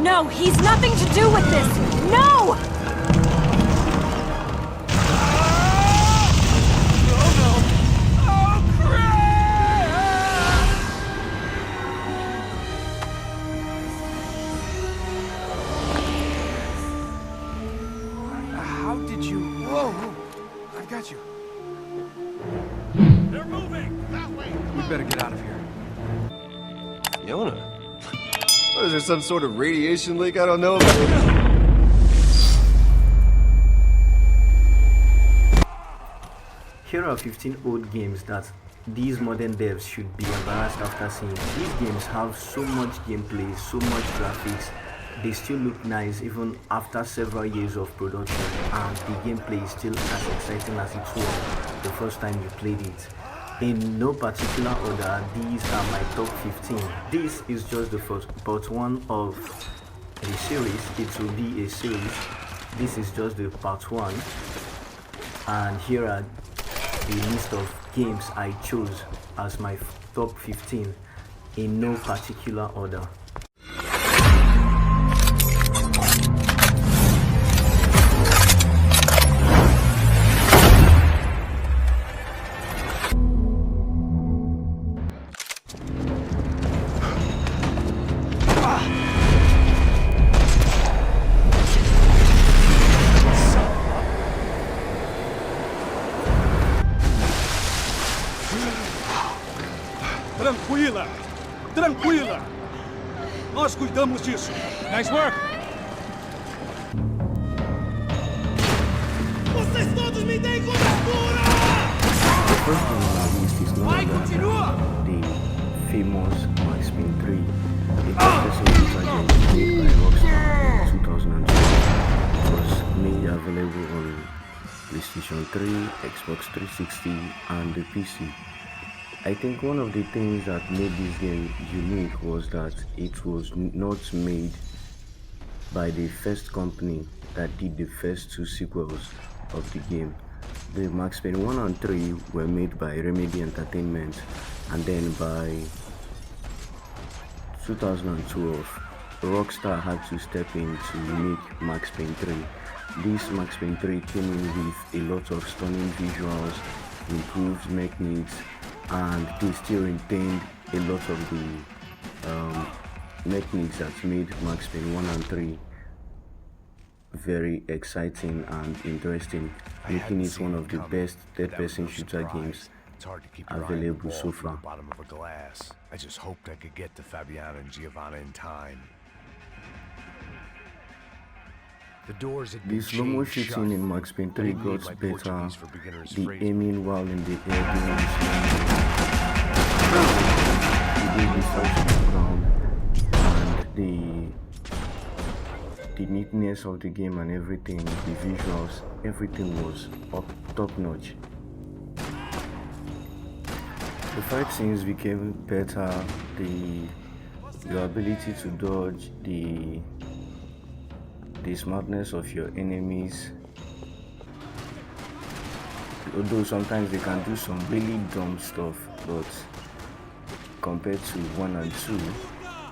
No, he's nothing to do with this! No! How did you... Whoa! I've got you. They're moving! That way! We better get out of here. Yona? What, is there some sort of radiation leak I don't know about? Here are 15 old games that these modern devs should be embarrassed after seeing. These games have so much gameplay, so much graphics. They still look nice even after several years of production, and the gameplay is still as exciting as it was the first time you played it. In no particular order, these are my top 15. This is just the first part one of the series. It will be a series. This is just the part one, and here are the list of games I chose as my top 15 in no particular order. Tranquila! Tranquila! Nós cuidamos disso. Nice work! Vocês todos me deem cobertura! The first game on our list is no longer the famous Max Payne 3. The first game made by Rockstar in 2002. It was made available on PlayStation 3, Xbox 360 and the PC. I think one of the things that made this game unique was that it was not made by the first company that did the first two sequels of the game. The Max Payne 1 and 3 were made by Remedy Entertainment, and then by 2012 Rockstar had to step in to make Max Payne 3. This Max Payne 3 came in with a lot of stunning visuals, improved mechanics, and they still retained a lot of the mechanics that made Max Payne 1 and 3 very exciting and interesting, making it one of the best third-person shooter games available so far. Bottom of a glass. I just hoped I could get to Fabiana and Giovanna in time. The slow-mo shooting in Max Payne 3 got better, the aiming while in the air during the ground, and the neatness of the game and everything, the visuals, everything was top-notch. The fight scenes became better, your ability to dodge, the smartness of your enemies, although sometimes they can do some really dumb stuff, but compared to 1 and 2,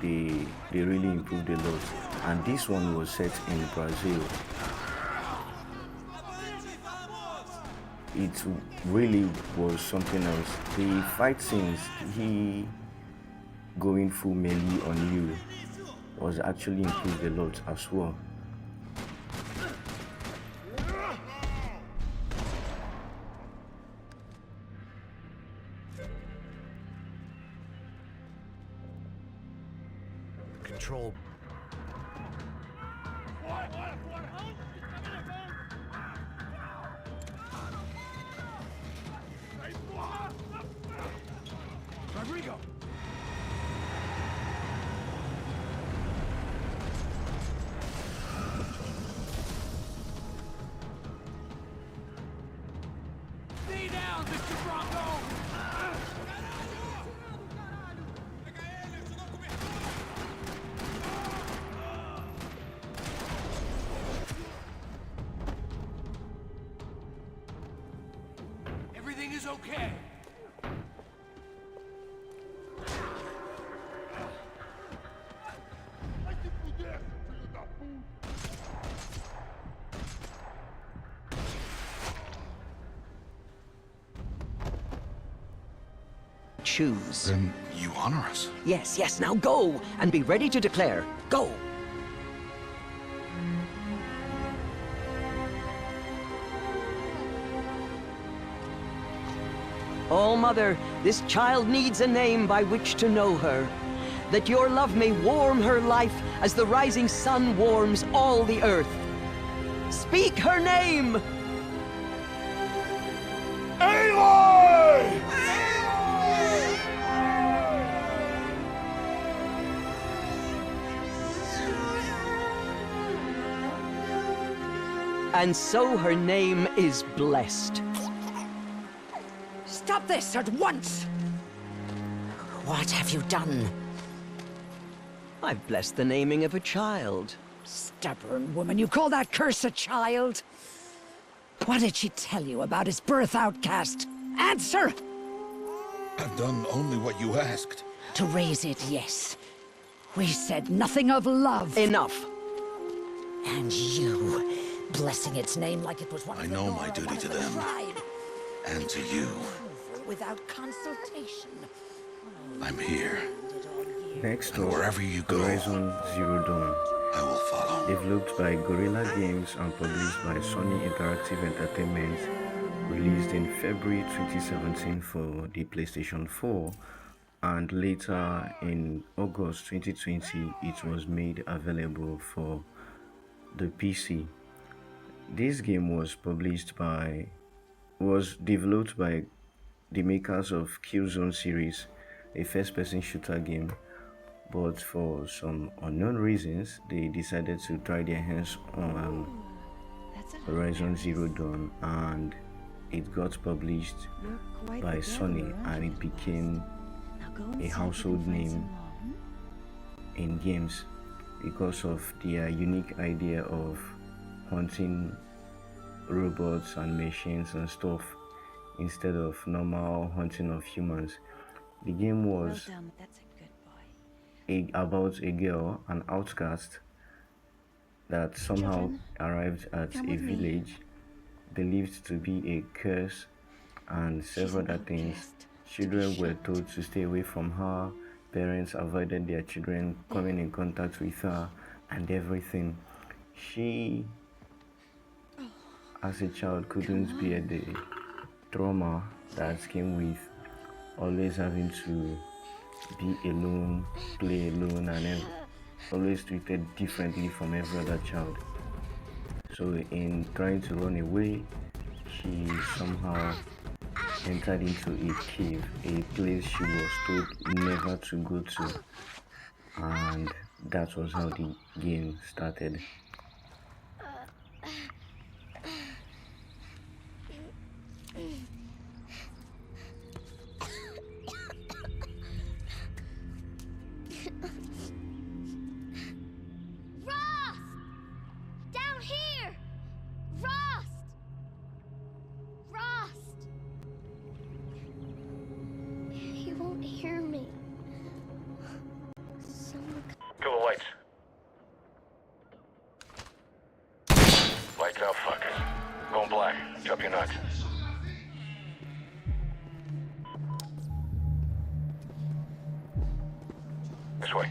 they really improved a lot. And this one was set in Brazil. It really was something else. The fight scenes, he going full melee on you, was actually improved a lot as well. Control. Rodrigo! Stay down, Mr. Bronco! Everything is okay. choose. Then you honor us. Yes, yes, now go, and be ready to declare. Go! Oh, Mother, this child needs a name by which to know her. That your love may warm her life as the rising sun warms all the earth. Speak her name! Aloy! And so her name is blessed. Stop this at once! What have you done? I've blessed the naming of a child. Stubborn woman, you call that curse a child? What did she tell you about his birth, outcast? Answer! I've done only what you asked. To raise it, yes. We said nothing of love. Enough. And you, blessing its name like it was one I of the know Nora, my duty one of to the them. tribe. And to you. Without consultation. I'm here. Next And up, wherever you go, Horizon Zero Dawn. I will follow. Developed by Guerrilla Games and published by Sony Interactive Entertainment, released in February 2017 for the PlayStation 4, and later in August 2020 it was made available for the PC. This game was developed by the makers of Killzone series, a first-person shooter game, but for some unknown reasons they decided to try their hands on Horizon Zero Dawn, and it got published by Sony, and it became a household name in games because of their unique idea of hunting robots and machines and stuff instead of normal hunting of humans. The game was about a girl, an outcast, that somehow arrived at a village believed to be a curse and several other things. Children were told to stay away from her, parents avoided their children coming in contact with her and everything. She, as a child, couldn't bear the trauma that came with always having to be alone, play alone, and always treated differently from every other child. So in trying to run away, she somehow entered into a cave, a place she was told never to go to, and that was how the game started. Kill the lights. Lights out, fuckers. Going black. Chop your nuts. This way.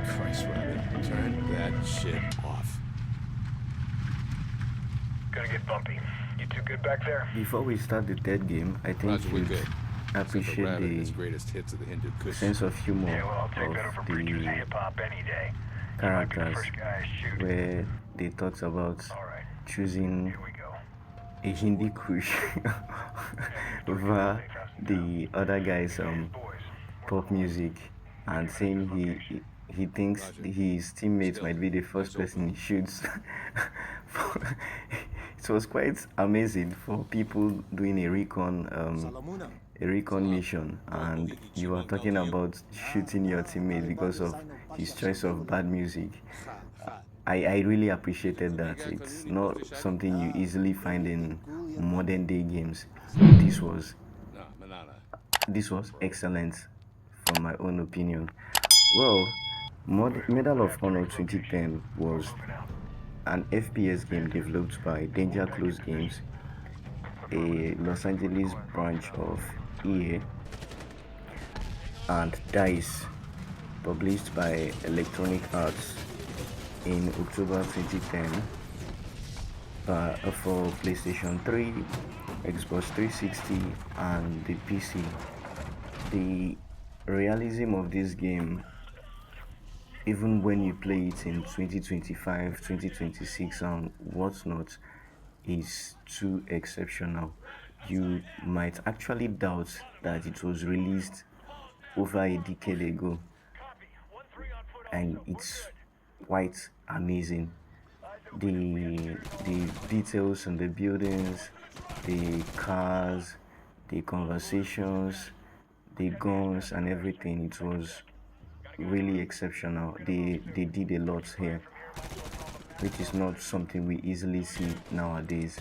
Christ, Rabbit, turn that shit off. Gonna get bumpy. You too good back there? Before we start the third game, I think Roger, we you'd good. appreciate Rabbit and his the greatest hits of the Hindu Kush. sense of humor Yeah, well, I'll take that over of preachers the and hip-hop any day. characters, First guy I shoot. where they talked about Alright, choosing here we go. a Hindi Kush over the other guy's Boys. pop music, and saying he thinks his teammates might be the first person he shoots. it was quite amazing for people doing a recon mission, and you were talking about shooting your teammate because of his choice of bad music. I really appreciated that. It's not something you easily find in modern day games. This was excellent from my own opinion. Well, Medal of Honor 2010 was an FPS game developed by Danger Close Games, a Los Angeles branch of EA, and DICE, published by Electronic Arts in October 2010 for PlayStation 3, Xbox 360, and the PC. The realism of this game, even when you play it in 2025, 2026 and whatnot, is too exceptional. You might actually doubt that it was released over a decade ago, and it's quite amazing. The details in the buildings, the cars, the conversations, the guns and everything, it was really exceptional. They did a lot here, which is not something we easily see nowadays.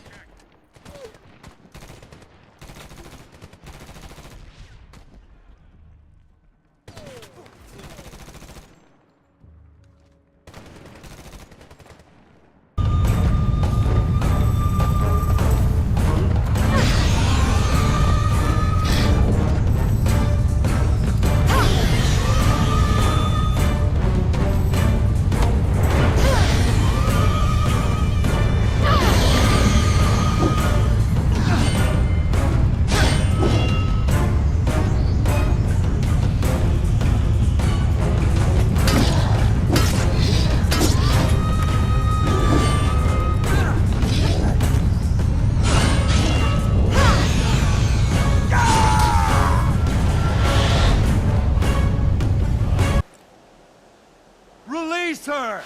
Release her!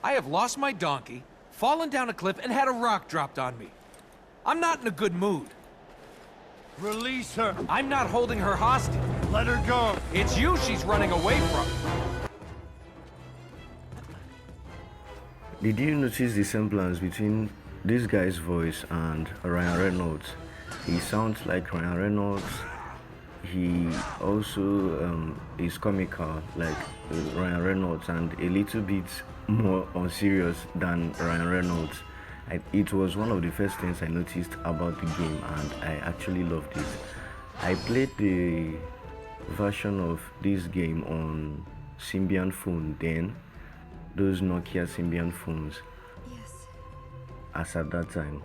I have lost my donkey, fallen down a cliff, and had a rock dropped on me. I'm not in a good mood. Release her. I'm not holding her hostage. Let her go. It's you she's running away from. Did you notice the semblance between this guy's voice and Ryan Reynolds? He sounds like Ryan Reynolds. He also is comical like Ryan Reynolds and a little bit more unserious than Ryan Reynolds. It was one of the first things I noticed about the game, and I actually loved it. I played the version of this game on Symbian phone then, those Nokia Symbian phones, as at that time,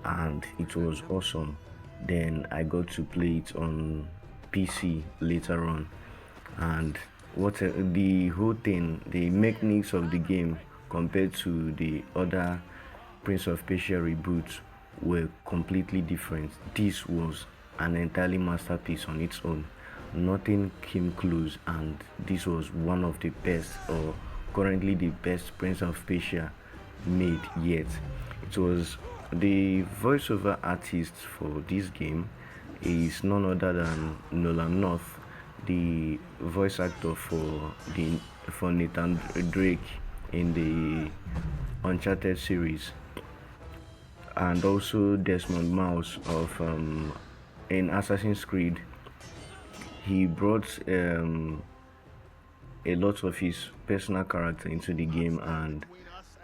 and it was awesome. Then I got to play it on PC later on, and the whole thing, the mechanics of the game compared to the other Prince of Persia reboots were completely different. This was an entirely masterpiece on its own. Nothing came close, and this was one of the best, or currently the best, Prince of Persia made yet. It was the voiceover artist for this game is none other than Nolan North, the voice actor for Nathan Drake in the Uncharted series, and also Desmond Mouse of in Assassin's Creed. He brought a lot of his personal character into the game, and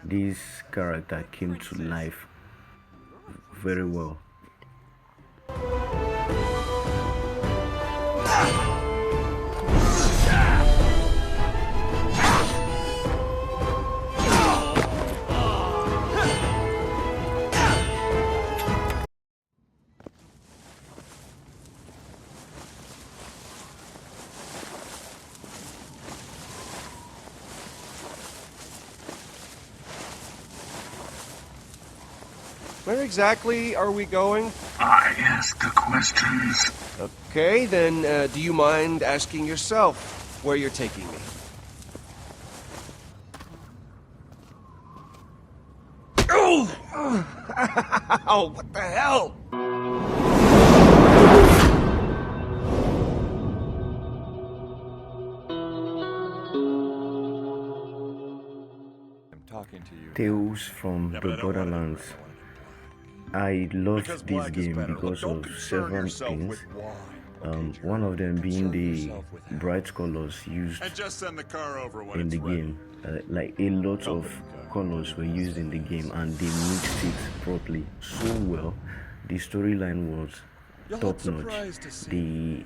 this character came to life very well. Where exactly are we going? I ask the questions. Okay, then do you mind asking yourself where you're taking me? Oh, what the hell? I'm talking to you. Tales from the Borderlands. I loved Because this black is game better. because Don't of concern several yourself things. with why. One of them being the bright colors used And just send the car over when in it's the ready. game. Like a lot of colors were used in the game and they mixed it properly so well. The storyline was top notch. The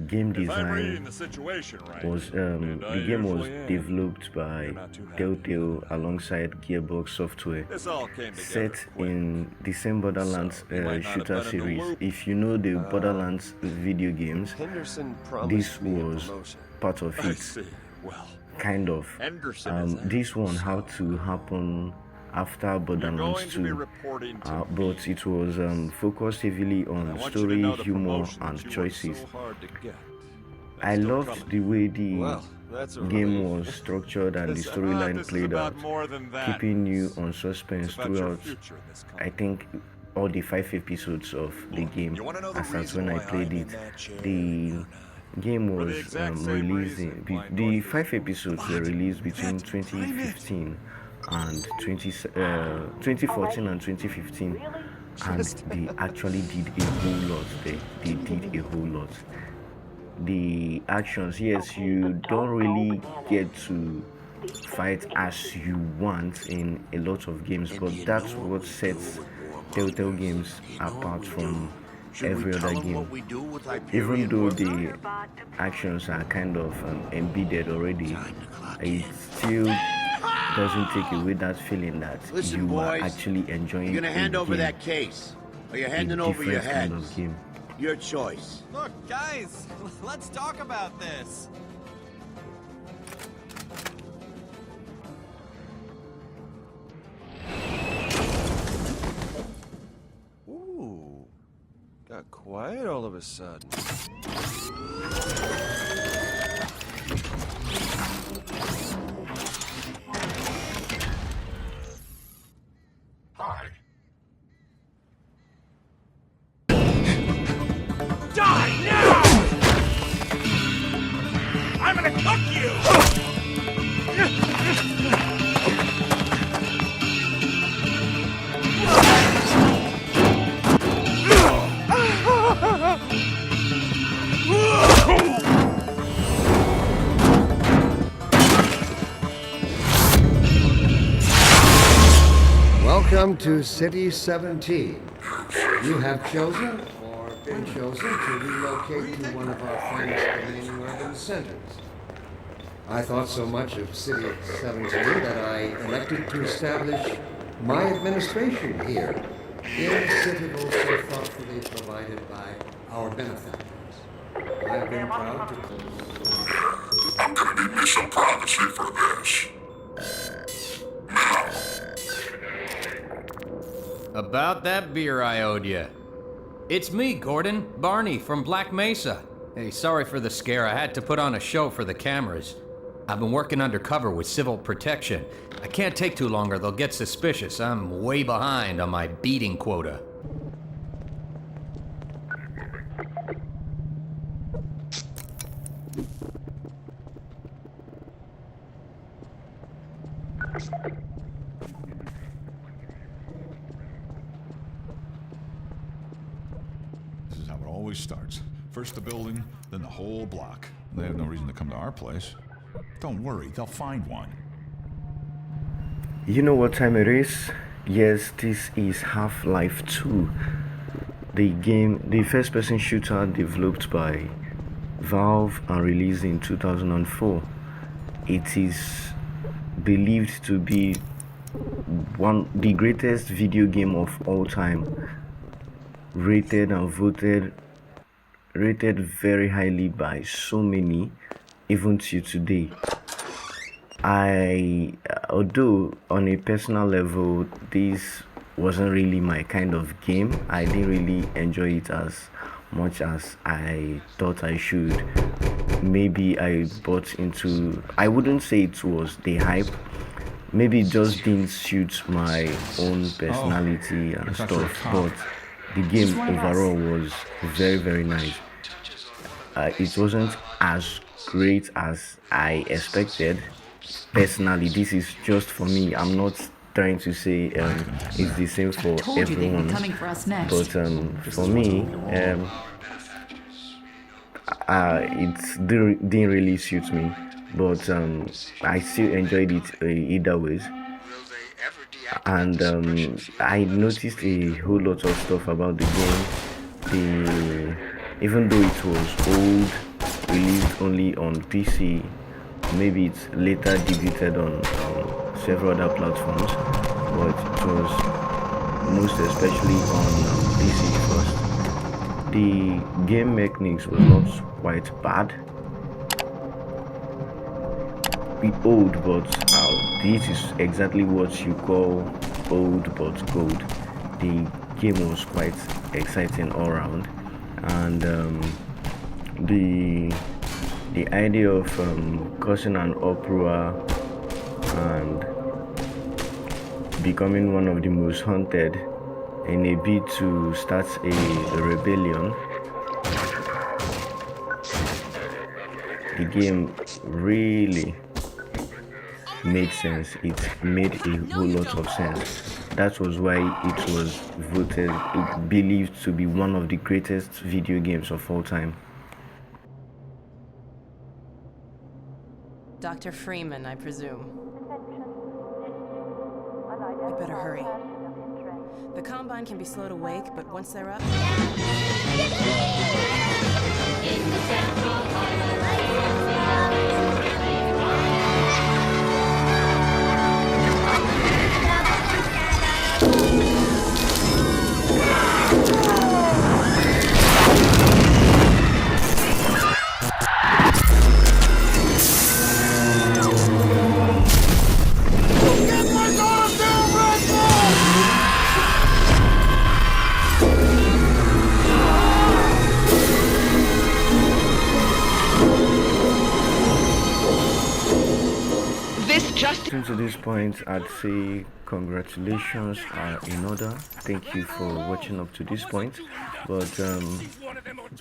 game If I'm reading design the situation right, was and I the game was usually am, developed by you're not too happy. Telltale alongside Gearbox Software. this all came together Set quick. in the same Borderlands So, you might not have shooter been in the series. loop. If you know the Borderlands video games, Henderson promised this me a was promotion. part of I it. see. Well, Kind of. Henderson is that. This one had to happen after You're Borderlands going to be 2, reporting to me. but it was focused heavily I on want you to story, know the humor, promotion and that you worked choices. so hard to get. I That's still loved coming. the way the Well, that's a game relief. was structured and the This storyline is played about out, more than that. keeping you on suspense It's about your throughout. future in this I company. think all the 5 episodes of the game, you wanna know the as at reason when I why played I'm it, in that chair the game For the was exact same released reason in, why the North 5 is- episodes were released between 2015 and 2014 and 2015, and they actually did a whole lot. They did a whole lot. The actions, yes, you don't really get to fight as you want in a lot of games, but that's what sets Telltale games apart from every other game. Even though the actions are kind of embedded already, it still doesn't take away that feeling that Listen, you are boys, actually enjoying You're gonna hand a over game, that case, or you're a handing over your different kind heads. of game. Your choice. Look, guys, let's talk about this. Ooh, got quiet all of a sudden. Hi. Die now! I'm gonna cook you! Welcome to City 17. You have chosen or been chosen to relocate to one of our finest remaining urban centers. I thought so much of City 17 that I elected to establish my administration here in the citadel so thoughtfully provided by our benefactors. I've been proud to... I'm gonna need me some privacy for this. About that beer I owed you. It's me, Gordon, Barney from Black Mesa. Hey, sorry for the scare. I had to put on a show for the cameras. I've been working undercover with civil protection. I can't take too long or they'll get suspicious. I'm way behind on my beating quota. This is how it always starts. First the building, then the whole block. They have no reason to come to our place. Don't worry, they'll find one. You know what time it is? Yes, this is Half-Life 2. The game, the first-person shooter developed by Valve and released in 2004. It is believed to be the greatest video game of all time. Rated and voted very highly by so many, even to today. Although on a personal level, this wasn't really my kind of game. I didn't really enjoy it as much as I thought I should. Maybe I bought into, I wouldn't say it was the hype, maybe it just didn't suit my own personality and thought you were a stuff, cop. but the game overall was very, very nice. It wasn't as great as I expected. Personally, this is just for me. I'm not trying to say it's the same for everyone. But for me, it didn't really suit me. But I still enjoyed it either ways. And I noticed a whole lot of stuff about the game. Even though it was old, released only on PC, maybe it's later debuted on several other platforms, but it was most especially on PC first. The game mechanics was not quite bad. Bit old, but this is exactly what you call old but gold. The game was quite exciting all around, and the idea of causing an uproar and becoming one of the most haunted in a bid to start a rebellion. The game really made sense. It made a whole lot of sense. That was why it was voted, believed to be one of the greatest video games of all time. Dr. Freeman, I presume. You better hurry. The Combine can be slow to wake, but once they're up... To this point, I'd say congratulations are in order. Thank you for watching up to this point. But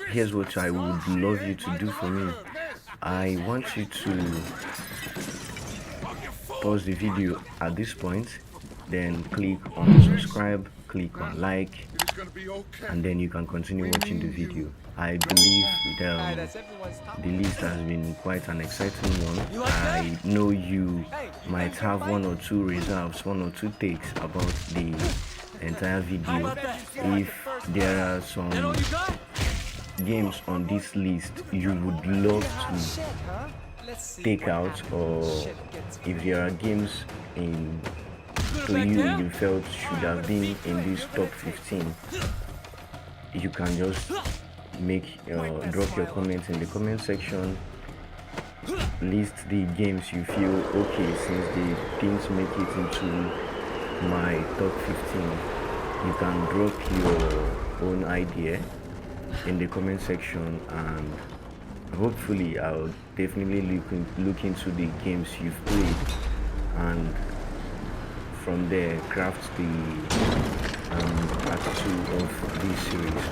here's what I would love you to do for me. I want you to pause the video at this point, then click on subscribe, click on like, and then you can continue watching the video. I believe the list has been quite an exciting one. I know you might have one or two reserves, one or two takes about the entire video. If there are some games on this list you would love to take out, or if there are games you felt should have been in this top 15, you can just drop your comments in the comment section. List the games you feel okay, since they didn't make it into my top 15. You can drop your own idea in the comment section, and hopefully I'll definitely look into the games you've played, and from there craft the part 2 of this series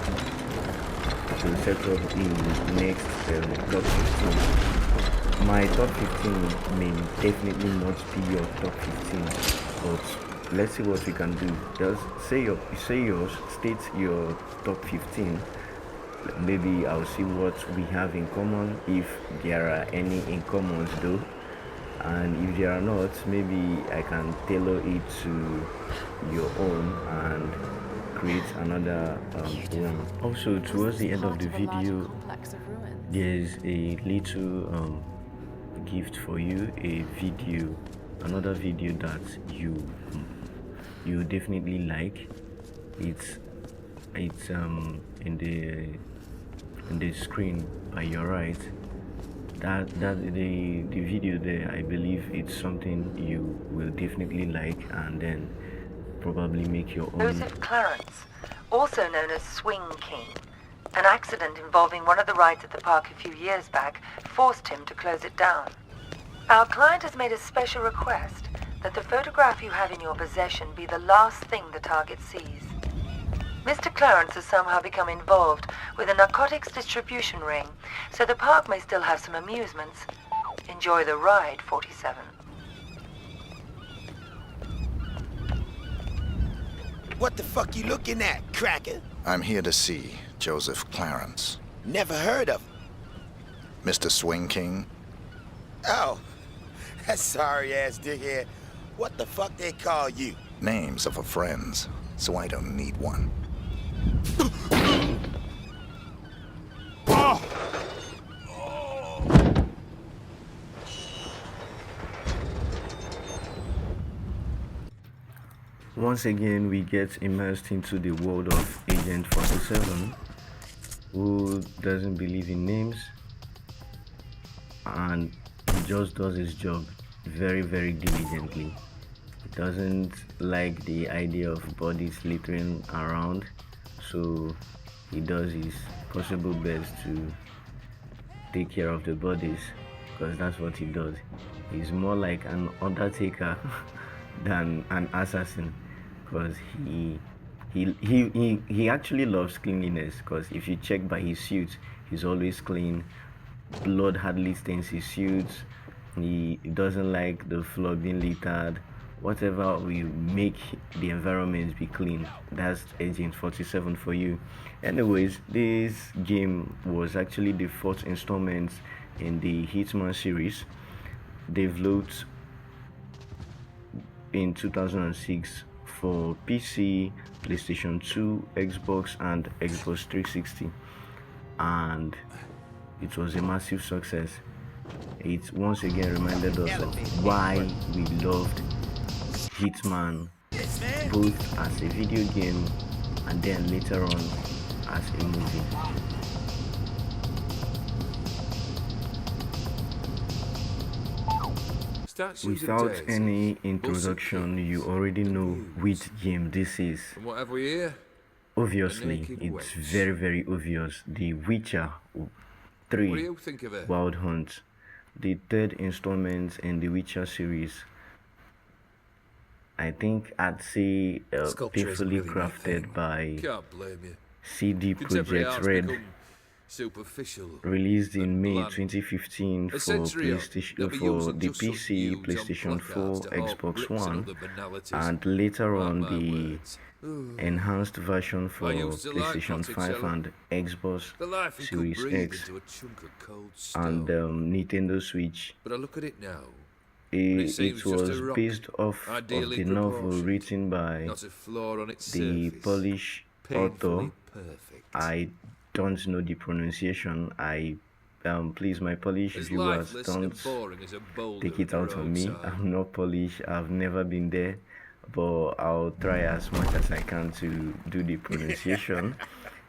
to set up the next top 15. My top 15 may definitely not be your top 15, but let's see what we can do. Just say yours, state your top 15. Maybe I'll see what we have in common, if there are any in commons though, and if there are not, maybe I can tailor it to your own and create another one. Also, towards the end of the video, there's a little gift for you, another video that you definitely like. It's in the screen by your right. That the video there, I believe it's something you will definitely like, and then probably make your own. Joseph Clarence, also known as Swing King. An accident involving one of the rides at the park a few years back forced him to close it down. Our client has made a special request that the photograph you have in your possession be the last thing the target sees. Mr. Clarence has somehow become involved with a narcotics distribution ring, so the park may still have some amusements. Enjoy the ride, 47. What the fuck you looking at, cracker? I'm here to see Joseph Clarence. Never heard of him. Mr. Swing King? Oh, that sorry-ass dickhead. What the fuck they call you? Names of our friends, so I don't need one. Once again, we get immersed into the world of Agent 47, who doesn't believe in names, and he just does his job very, very diligently. He doesn't like the idea of bodies littering around, so he does his possible best to take care of the bodies, because that's what he does. He's more like an undertaker than an assassin, because he actually loves cleanliness, because if you check by his suit, he's always clean. Blood hardly stains his suit. He doesn't like the floor being littered. Whatever will make the environment be clean, that's Agent 47 for you. Anyways, this game was actually the fourth installment in the Hitman series, developed in 2006 for PC, PlayStation 2, Xbox, and Xbox 360, and it was a massive success. It once again reminded us of why we loved Hitman, both as a video game and then later on as a movie. Without any introduction, you already know which game this is. From what have we here? Obviously, it's very, very obvious. The Witcher 3 What do you think of it? Wild Hunt, the third installment in the Witcher series. I think I'd say painfully crafted by Can't blame you. CD Contemporary Projekt art's Red, become superficial. released in May bland. 2015 for A century on, PlayStation, they'll be for using the just such PC, youths on PlayStation 4, placards to hold Xbox bricks and One, other banalities. and later on Mark my the words. enhanced version for I used to like PlayStation Cottage 5 Cellar. and Xbox The life you could Series breathe X, into a chunk of cold stone. and Nintendo Switch. But I look at it now. and It seems just was a rock, based off of ideally the novel proportioned, written by not a flaw on its the surface, Polish painfully author. perfect. I don't know the pronunciation. Please, my Polish As viewers, lifeless and don't boring as a boulder take it at the out on me. roadside. I'm not Polish. I've never been there, but I'll try as much as I can to do the pronunciation.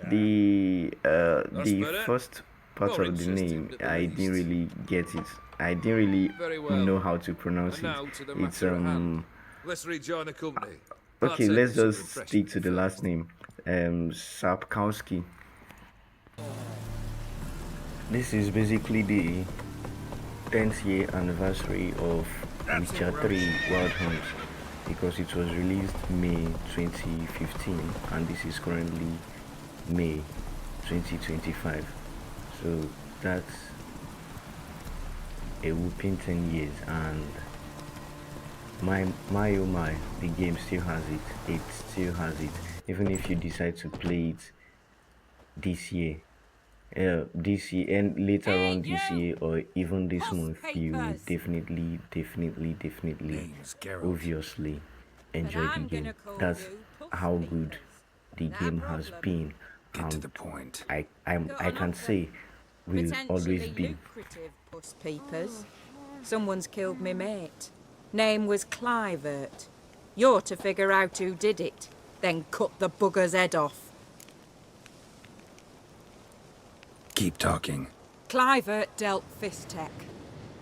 The better. first part More of the interesting, name, at the I didn't least. really get it. I didn't really Very well. know how to pronounce And now to it. the It's matter at hand. Let's rejoin the company. I'll okay. take Let's you some just refreshment stick to the first. last name. Sapkowski. This is basically the 10th year anniversary of Witcher 3 Wild Hunt, because it was released May 2015 and this is currently May 2025. So that's a whooping 10 years, and my oh my, the game still has it. It still has it. Even if you decide to play it this year, and later on this year, or even this month, you will definitely obviously enjoy the game. That's how good the game has been. Get to the point. I can say will always be. Lucrative puss peepers. Someone's killed me mate. Name was Clivert. You're to figure out who did it, then cut the bugger's head off. Keep talking. Clivert dealt Fistech.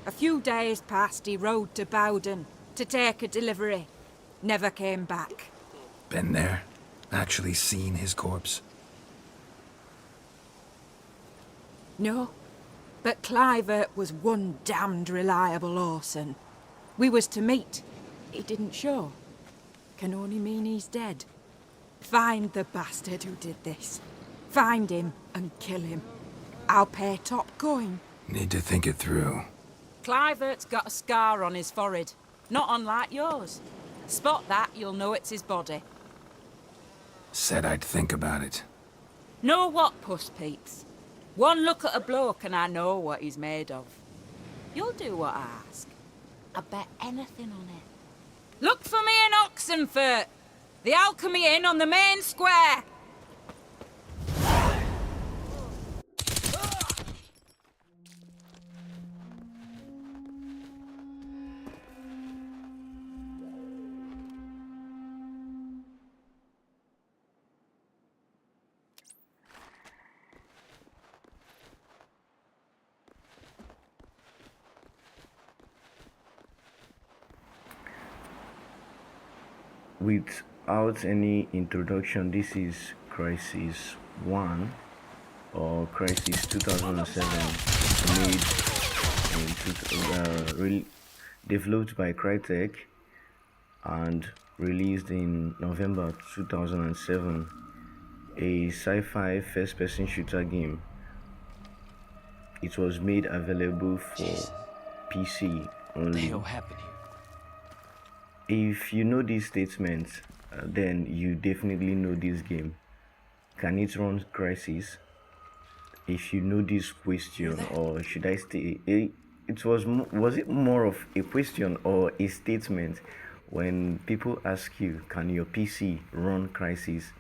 A few days passed, he rode to Bowden to take a delivery. Never came back. Been there? Actually seen his corpse? No, but Clivert was one damned reliable Orson. We was to meet. he didn't show can only mean he's dead. Find the bastard who did this. Find him and kill him. I'll pay top coin. Need to think it through. Clivert's got a scar on his forehead, not unlike yours. Spot that, you'll know it's his body. Said I'd think about it. Know what, Puss Peeps? One look at a bloke and I know what he's made of. You'll do what I ask. I bet anything on it. Look for me in Oxenfurt! The Alchemy Inn on the main square! Without any introduction, this is Crysis 1 or Crysis 2007, developed by Crytek and released in November 2007, a sci-fi first-person shooter game. It was made available for PC only. What the hell happened here? If you know these statements, then you definitely know this game. Can it run Crysis? If you know this question, or should I say, was it more of a question or a statement when people ask you, can your PC run Crysis?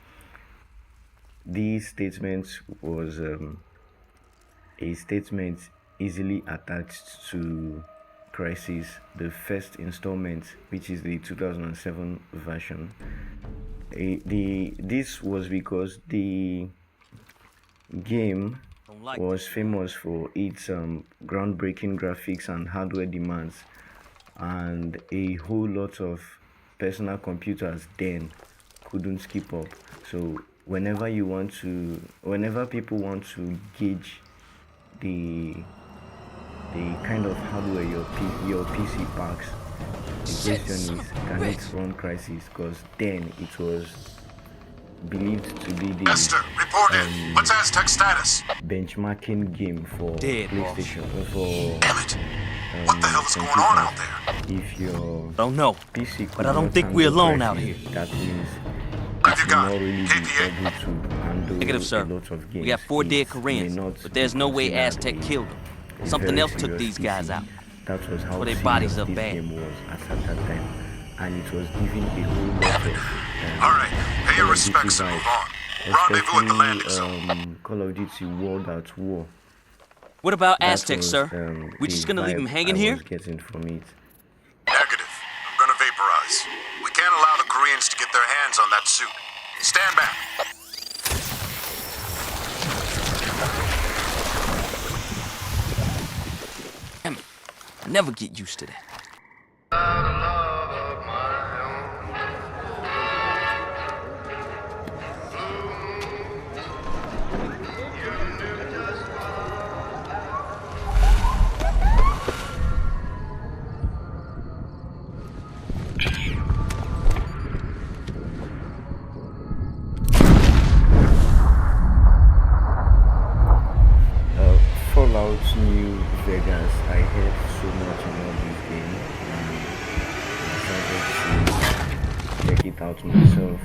This statement was a statement easily attached to Crysis, the first installment, which is the 2007 version. This was because the game was famous for its groundbreaking graphics and hardware demands, and a whole lot of personal computers then couldn't keep up. So whenever people want to gauge the kind of hardware your PC packs, the question is, can it run Crysis? Because then it was believed to be the What's Aztec status? benchmarking game for PlayStation. Damn it! What the hell is going on out there? If your Don't know, PC but I don't think we're alone out here. That means it's not really be able to handle Negative, sir. a lot of games. We got 4 dead It Koreans, may not but there's no way considered Aztec a killed them. Something very else took serious these guys PC. out. That was how But their serious bodies are this bad. game was at that time, and it was giving a whole lot of Alright, pay your respects and move on. Rendezvous at the landing zone. Call of Duty World at War. What about That Aztec, was, sir? We the just gonna leave vibe them hanging I here? was getting from it. Negative. I'm gonna vaporize. We can't allow the Koreans to get their hands on that suit. Stand back. Damn it. I never get used to that. Fallout New Vegas. I heard so much about this game and decided to check it out myself.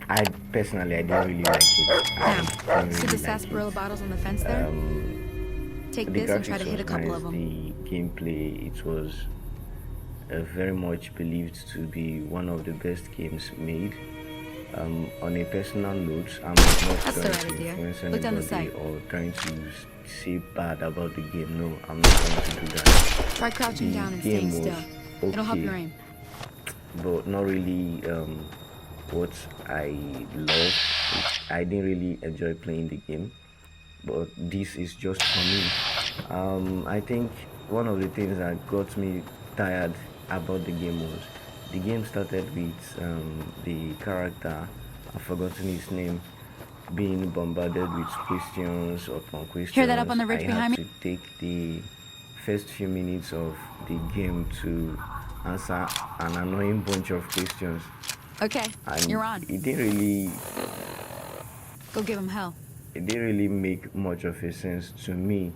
I didn't really like it. I See the didn't really like sarsaparilla it. bottles on the fence there? Take The this and try to graphics hit a was couple nice, of them. the gameplay, it was very much believed to be one of the best games made. On a personal note, I'm not That's the trying right to idea. influence Look down the anybody sight. or trying to say bad about the game. No, I'm not going to do that. Try crouching The down and game staying was still. It'll help your aim. but not really what I love. I didn't really enjoy playing the game, but this is just for me. I think one of the things that got me tired about the game was the game started with the character, I've forgotten his name, being bombarded with questions upon questions. Hear that up on the ridge I behind had to take the first few minutes of the game to answer an annoying bunch of questions. Okay, And you're on. it didn't really Go give him hell. it didn't really make much of a sense to me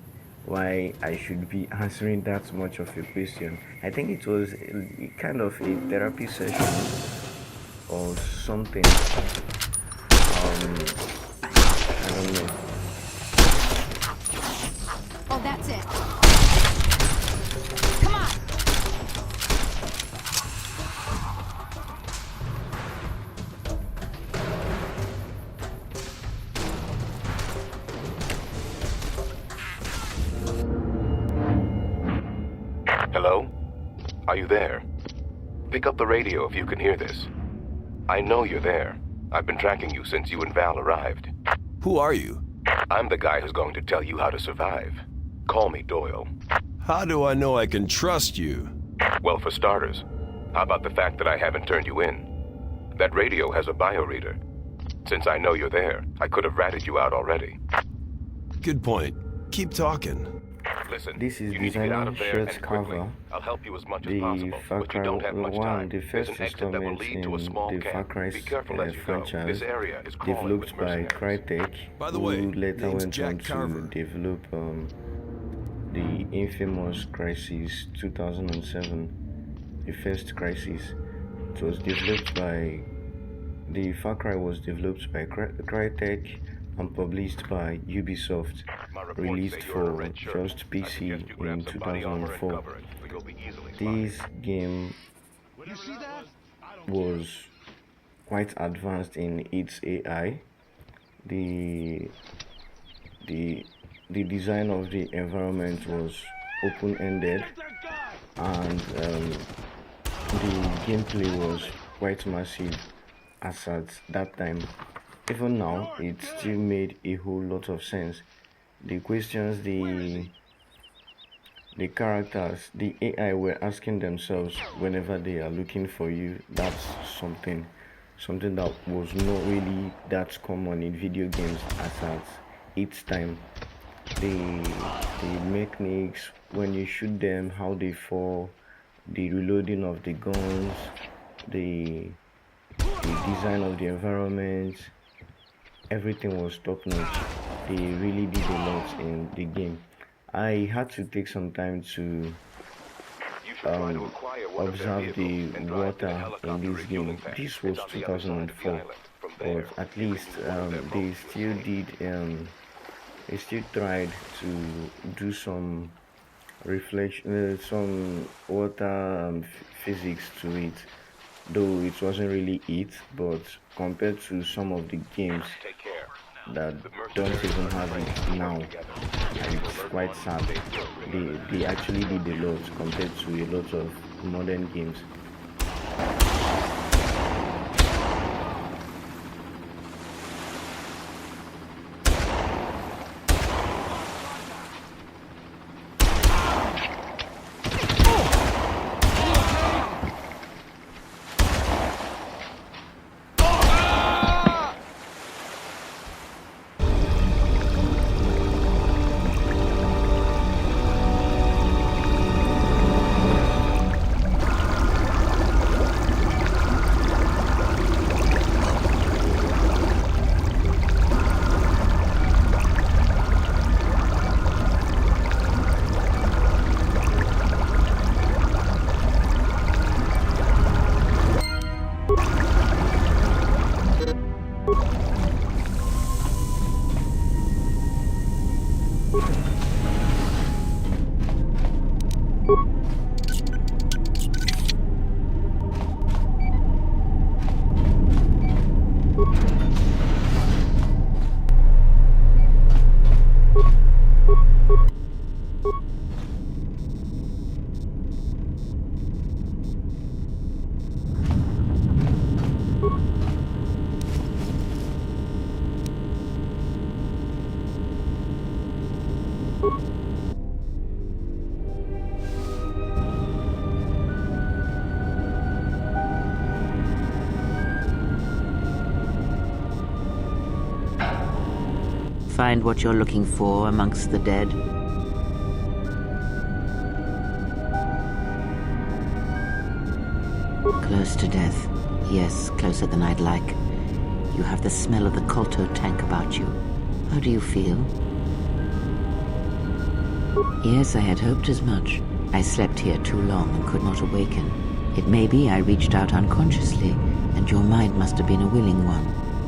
why I should be answering that much of a question. I think it was kind of a therapy session or something. I don't know. Oh, that's it. Come on. Hello? Are you there? Pick up the radio if you can hear this. I know you're there. I've been tracking you since you and Val arrived. Who are you? I'm the guy who's going to tell you how to survive. Call me Doyle. How do I know I can trust you? Well, for starters, how about the fact that I haven't turned you in? That radio has a bioreader. Since I know you're there, I could have ratted you out already. Good point. Keep talking. Listen, This is you need to get out designer of there shirts and quickly. cover. I'll help you as much as The possible, Far but you Cry don't have much time. 1, the There's first an exit that will installment lead to a in small the Far camp. Cry Be careful as you go. franchise, This area is crawling developed with by mercenaries. Crytek, By the way, who later name's went Jack on to Carver. develop the infamous Crysis 2007, the first Crysis. It was developed by the Far Cry was developed by Crytek and published by Ubisoft, released for just PC in 2004. This game was quite advanced in its AI. The design of the environment was open-ended, and the gameplay was quite massive as at that time. Even now, it still made a whole lot of sense. The questions the characters, the AI were asking themselves whenever they are looking for you, that's something that was not really that common in video games as at its time. The mechanics, when you shoot them, how they fall, the reloading of the guns, the design of the environment, everything was top notch. They really did a lot in the game. I had to take some time to observe the water in this game. This was 2004, but at least they still tried to do some reflection, some water physics to it, though it wasn't really it. But compared to some of the games that don't even have it now, it's quite sad. They actually did a lot compared to a lot of modern games. Find what you're looking for amongst the dead. Close to death. Yes, closer than I'd like. You have the smell of the Kolto tank about you. How do you feel? Yes, I had hoped as much. I slept here too long and could not awaken. It may be I reached out unconsciously, and your mind must have been a willing one.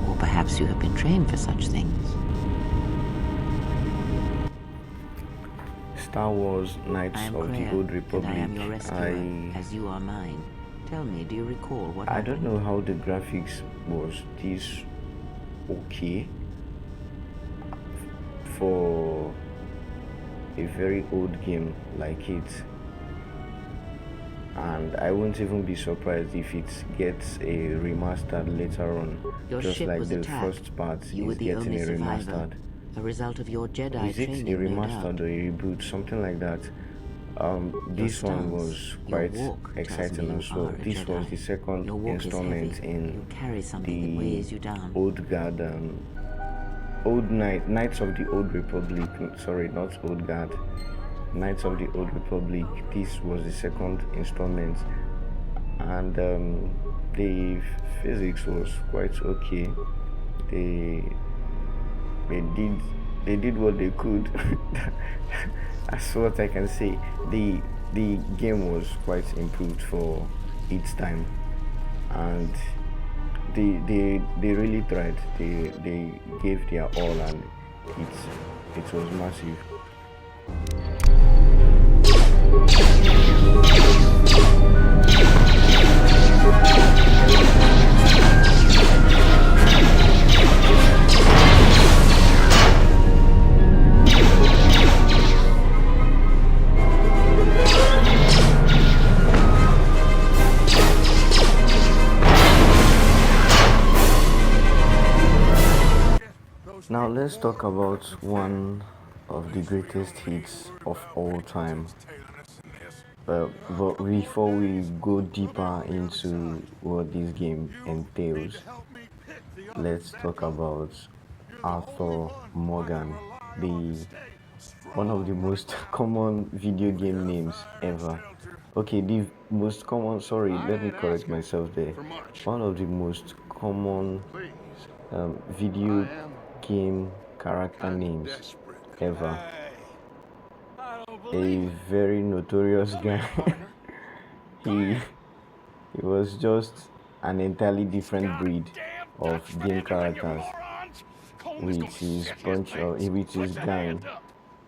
Or perhaps you have been trained for such things. Star Wars Knights of the Old Republic. I am your rescuer, as you are mine. Tell me, do you recall what I don't know how the graphics was this okay for a very old game like it, and I won't even be surprised if it gets a remastered later on. Your just ship like was the attacked. first part You were is the getting only a survivor. remastered. A result of your Jedi Is it training, a no remastered doubt. or a reboot, something like that? This one stance, was your quite walk tells exciting me as you well. are a This was Jedi. the second Your walk is installment heavy. in You carry something that weighs you down. Old Guard, Knights of the Old Republic. Sorry, not Old Guard. Knights of the Old Republic. This was the second installment, and the physics was quite okay. They did what they could. That's what I can say. The game was quite improved for its time, and they really tried. They gave their all, and it was massive. Now let's talk about one of the greatest hits of all time. But before we go deeper into what this game entails, let's talk about Arthur Morgan, one of the most common video game names ever. Okay, the most common, sorry, let me correct myself there. One of the most common video game character names ever. A very notorious guy. he was just an entirely different breed of game characters with his gang,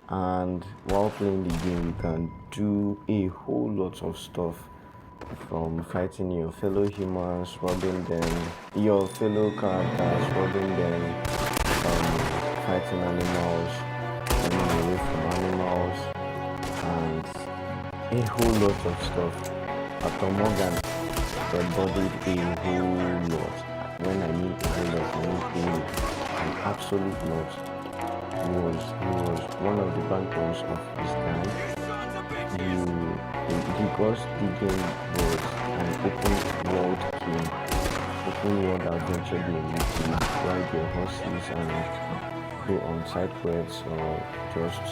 and while playing the game you can do a whole lot of stuff, from fighting your fellow humans, robbing them, your fellow characters, robbing them, fighting animals, running away from animals, and a whole lot of stuff. Arthur Morgan embodied a whole lot. When I mean a whole lot, I mean an absolute lot. He was one of the backbones of his time. Because the game was an open world game, open world adventure game, you ride your horses and go on side quests or just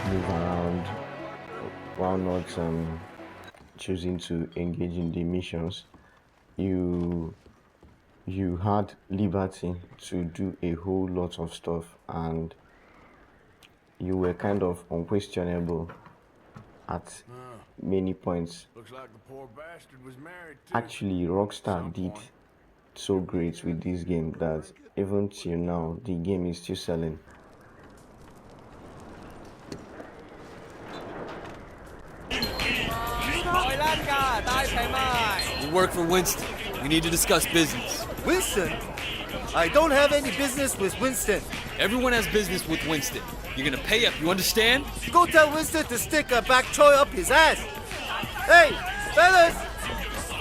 move around while not choosing to engage in the missions. You had liberty to do a whole lot of stuff, and you were kind of unquestionable at many points. Looks like the poor bastard was married too. Actually, Rockstar did so great with this game that even till now the game is still selling. We work for Winston. We need to discuss business. Winston? I don't have any business with Winston. Everyone has business with Winston. You're gonna pay up, you understand? Go tell Winston to stick a bak choy up his ass. Hey, fellas!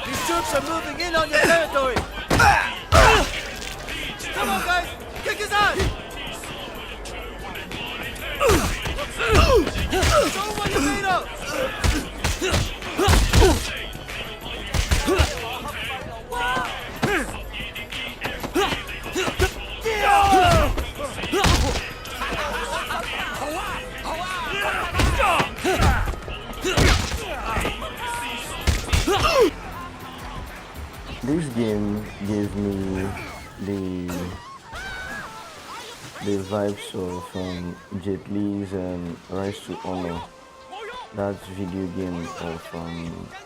These troops are moving in on your territory. Come on, guys! Kick his ass! Show him what you're made of! the vibes of Jet Li's Rise to Honor. That video game of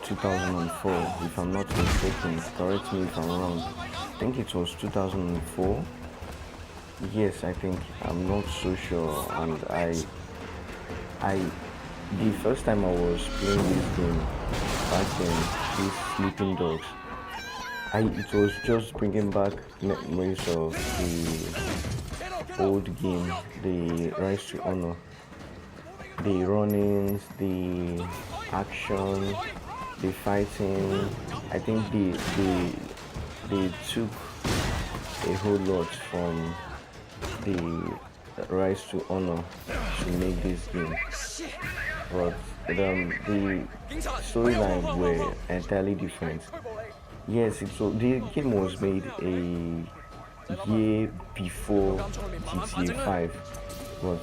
2004, if I'm not mistaken. Correct me if I'm wrong. I think it was 2004. Yes, I think. I'm not so sure. And the first time I was playing this game back then, this Sleeping Dogs, it was just bringing back memories of the old game, the Rise to Honor. The runnings, the action, the fighting. I think they took a whole lot from the Rise to Honor to make this game. But the storylines were entirely different. Yes, the game was made a year before GTA 5, but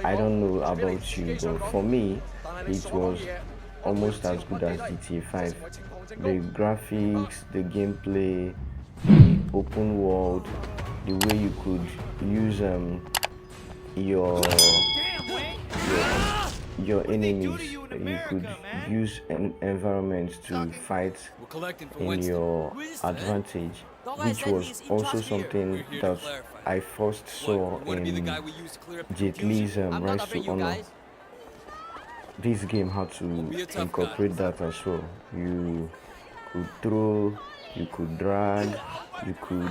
I don't know about you, but for me, it was almost as good as GTA 5. The graphics, the gameplay, the open world, the way you could use your enemies, you could use an environment to fight in your advantage, which was also something that I first saw in Jet Li's Rise to Honor. This game had to incorporate that as well. You could throw, you could drag, you could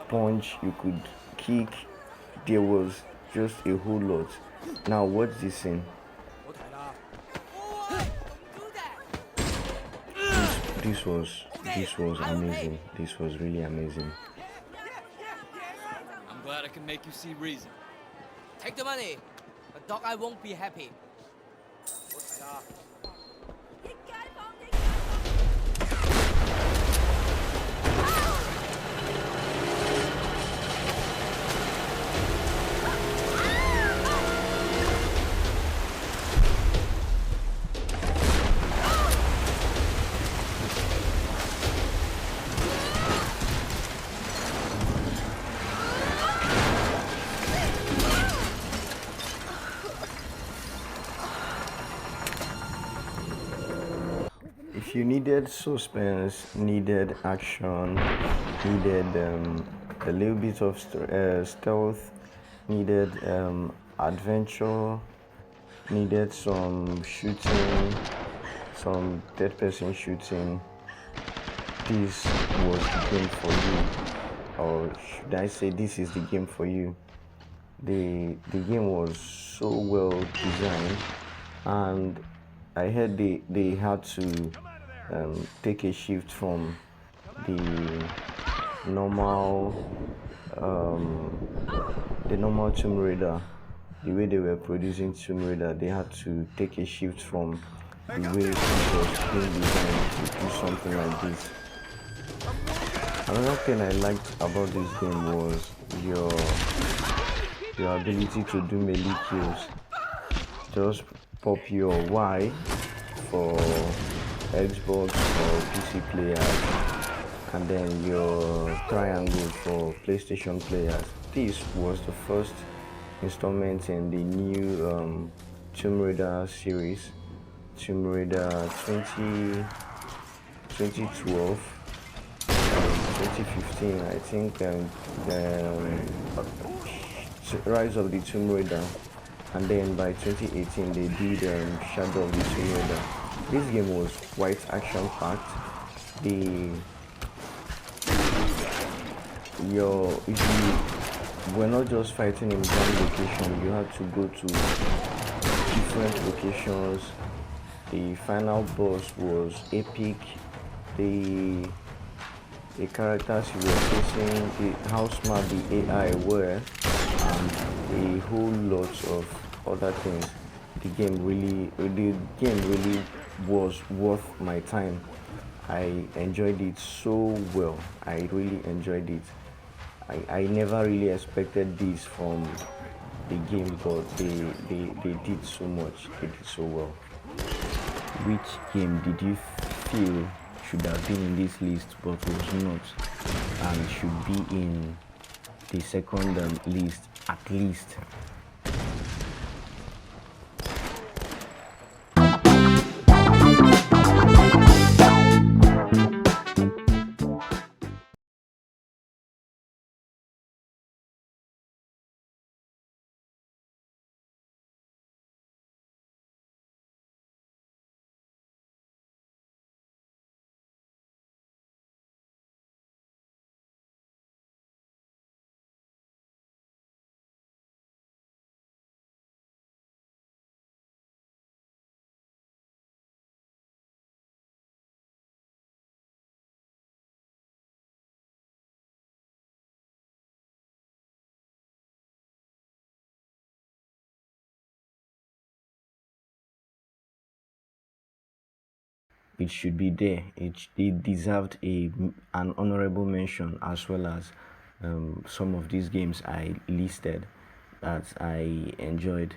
punch, you could kick. There was just a whole lot. Now watch this scene. This was amazing. This was really amazing. I'm glad I can make you see reason. Take the money, but Doc, I won't be happy. If you needed suspense, needed action, needed a little bit of stealth, needed adventure, needed some shooting, some third-person shooting, this was the game for you. Or should I say this is the game for you. The game was so well designed, and I heard they had to take a shift from the normal Tomb Raider. The way they were producing Tomb Raider, they had to take a shift from the way it was being designed to do something like this. Another thing I liked about this game was your ability to do melee kills. Just pop your Y for Xbox or PC players, and then your triangle for PlayStation players. This was the first installment in the new Tomb Raider series, Tomb Raider 2012, 2015, I think, Rise of the Tomb Raider. And then by 2018 they did Shadow of the Tomb Raider. This game was quite action-packed. If you were not just fighting in one location, you had to go to different locations. The final boss was epic. The characters you were facing, how smart the AI were, and a whole lot of other things. The game really was worth my time. I enjoyed it so well. I really enjoyed it. I never really expected this from the game, but they did so much. They did so well. Which game did you feel should have been in this list but was not? and should be in the second list at least. It should be there. It deserved an honorable mention, as well as some of these games I listed that I enjoyed,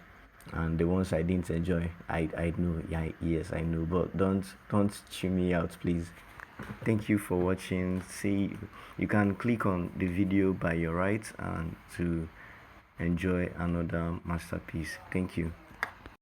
and the ones I didn't enjoy, I know. Yeah, yes, I know. But don't chew me out, please. Thank you for watching. See, you can click on the video by your right and to enjoy another masterpiece. Thank you.